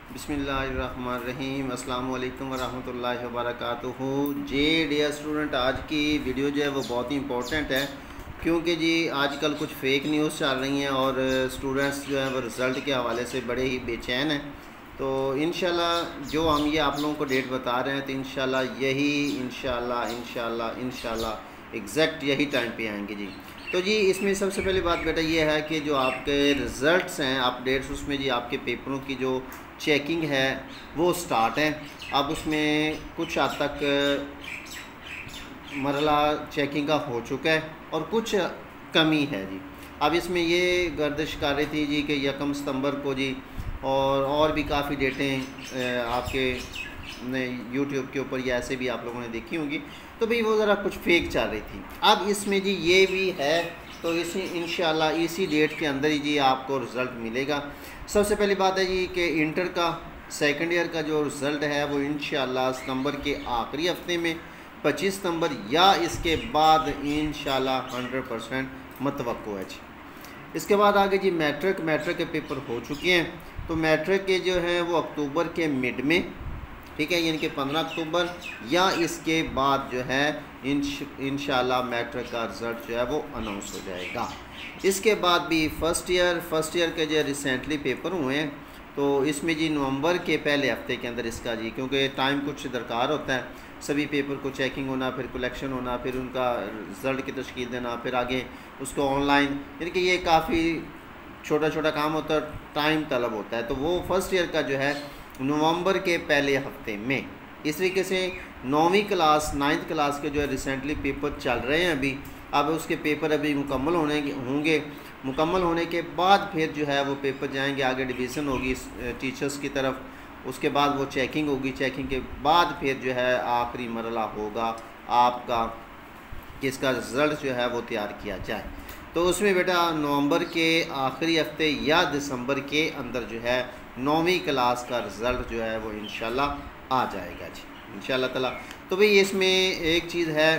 बिस्मिल्लाहिर्रहमानिर्रहीम अस्सलाम वालेकुम वरहमतुल्लाहि वबरकातुहू। जी डियर स्टूडेंट, आज की वीडियो जो है वो बहुत ही इंपॉर्टेंट है क्योंकि जी आजकल कुछ फ़ेक न्यूज़ चल रही हैं और स्टूडेंट्स जो है वो रिज़ल्ट के हवाले से बड़े ही बेचैन हैं। तो इंशाल्लाह जो हम ये आप लोगों को डेट बता रहे हैं तो इंशाल्लाह यही इंशाल्लाह एग्जैक्ट यही टाइम पे आएंगे जी। तो जी इसमें सबसे पहली बात बेटा ये है कि जो आपके रिज़ल्ट्स हैं अपडेट्स, उसमें जी आपके पेपरों की जो चेकिंग है वो स्टार्ट है। अब उसमें कुछ हद तक मरला चेकिंग का हो चुका है और कुछ कमी है जी। अब इसमें ये गर्दिश कर रही थी जी कि 1 सितंबर को जी और भी काफ़ी डेटें आपके यूट्यूब के ऊपर या ऐसे भी आप लोगों ने देखी होंगी, तो भाई वो ज़रा कुछ फेक चल रही थी। अब इसमें जी ये भी है, तो इसी इंशाल्लाह इसी डेट के अंदर ही जी आपको रिज़ल्ट मिलेगा। सबसे पहली बात है जी कि इंटर का सेकंड ईयर का जो रिज़ल्ट है वो इंशाल्लाह सितंबर के आखिरी हफ्ते में 25 सितंबर या इसके बाद इंशाल्लाह 100% मतवक्को है जी। इसके बाद आगे जी मैट्रिक के पेपर हो चुके हैं, तो मैट्रिक के जो हैं वो अक्टूबर के मिड में, ठीक है, यानी कि 15 अक्टूबर या इसके बाद जो है इंशाल्लाह मैट्रिक का रिज़ल्ट जो है वो अनाउंस हो जाएगा। इसके बाद भी फर्स्ट ईयर के जो रिसेंटली पेपर हुए हैं, तो इसमें जी नवंबर के पहले हफ्ते के अंदर इसका जी, क्योंकि टाइम कुछ दरकार होता है, सभी पेपर को चेकिंग होना, फिर कलेक्शन होना, फिर उनका रिज़ल्ट की तश्कील देना, फिर आगे उसको ऑनलाइन, यानी कि ये काफ़ी छोटा काम होता है, टाइम तलब होता है। तो वो फर्स्ट ईयर का जो है नवंबर के पहले हफ्ते में, इस तरीके से 9वीं क्लास 9th क्लास के जो है रिसेंटली पेपर चल रहे हैं अभी। अब उसके पेपर अभी मुकम्मल होंगे। मुकम्मल होने के बाद फिर जो है वो पेपर जाएंगे, आगे डिवीज़न होगी टीचर्स की तरफ, उसके बाद वो चेकिंग होगी। चेकिंग के बाद फिर जो है आखिरी मरला होगा आपका कि इसका रिज़ल्ट जो है वो तैयार किया जाए। तो उसमें बेटा नवंबर के आखिरी हफ्ते या दिसंबर के अंदर जो है 9वीं क्लास का रिज़ल्ट जो है वो इंशाल्लाह आ जाएगा जी, इंशाल्लाह ताला। तो भाई इसमें एक चीज़ है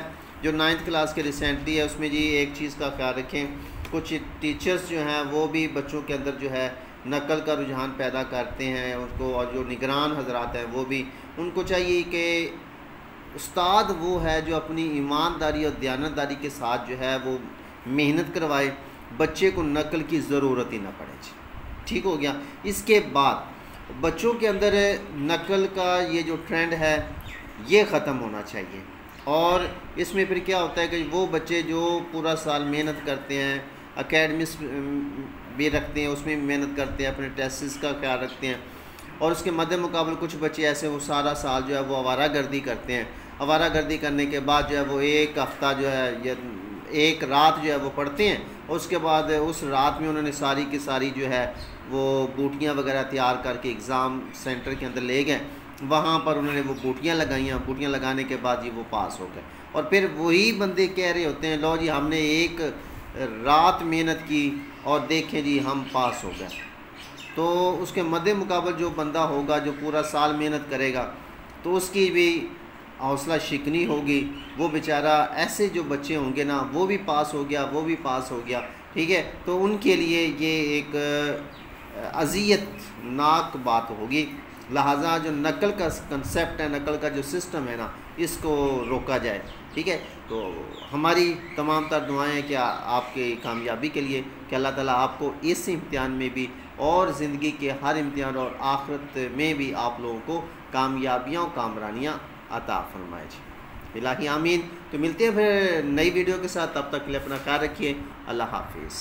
जो 9th क्लास के रिसेंटली है, उसमें जी एक चीज़ का ख्याल रखें, कुछ टीचर्स जो हैं वो भी बच्चों के अंदर जो है नकल का रुझान पैदा करते हैं उसको, और जो निगरान हजरात हैं वो भी, उनको चाहिए कि उस्ताद वो है जो अपनी ईमानदारी और दयानतदारी के साथ जो है वो मेहनत करवाए, बच्चे को नकल की ज़रूरत ही ना पड़े जी। ठीक हो गया। इसके बाद बच्चों के अंदर नकल का ये जो ट्रेंड है ये ख़त्म होना चाहिए। और इसमें फिर क्या होता है कि वो बच्चे जो पूरा साल मेहनत करते हैं, एकेडमिक्स भी रखते हैं, उसमें मेहनत करते हैं, अपने टेस्ट्स का ख्याल रखते हैं, और उसके मद्दे मुकाबले कुछ बच्चे ऐसे वो सारा साल जो है वो आवारागर्दी करते हैं। आवारागर्दी करने के बाद जो है वो एक हफ़्ता जो है या एक रात जो है वो पढ़ते हैं, और उसके बाद उस रात में उन्होंने सारी की सारी जो है वो बूटियाँ वगैरह तैयार करके एग्ज़ाम सेंटर के अंदर ले गए, वहाँ पर उन्होंने वो बूटियाँ लगाइयाँ। बूटियाँ लगाने के बाद जी वो पास हो गए, और फिर वही बंदे कह रहे होते हैं लो जी हमने एक रात मेहनत की और देखें जी हम पास हो गए। तो उसके मद्दे मुकाबले जो बंदा होगा जो पूरा साल मेहनत करेगा तो उसकी भी हौसला शिकनी होगी, वो बेचारा, ऐसे जो बच्चे होंगे ना वो भी पास हो गया, वो भी पास हो गया, ठीक है। तो उनके लिए ये एक अज़ियतनाक बात होगी। लिहाजा जो नकल का कंसेप्ट है, नकल का जो सिस्टम है ना, इसको रोका जाए, ठीक है। तो हमारी तमाम तर दुआएं हैं कि आपके कामयाबी के लिए, कि अल्लाह ताला आपको इस इम्तिहान में भी और ज़िंदगी के हर इम्तिहान और आखिरत में भी आप लोगों को कामयाबियाँ और कामरानियाँ अता फरमाए जी, इलाही आमीन। तो मिलते हैं फिर नई वीडियो के साथ, तब तक के लिए अपना ख्याल रखिए। अल्लाह हाफिज़।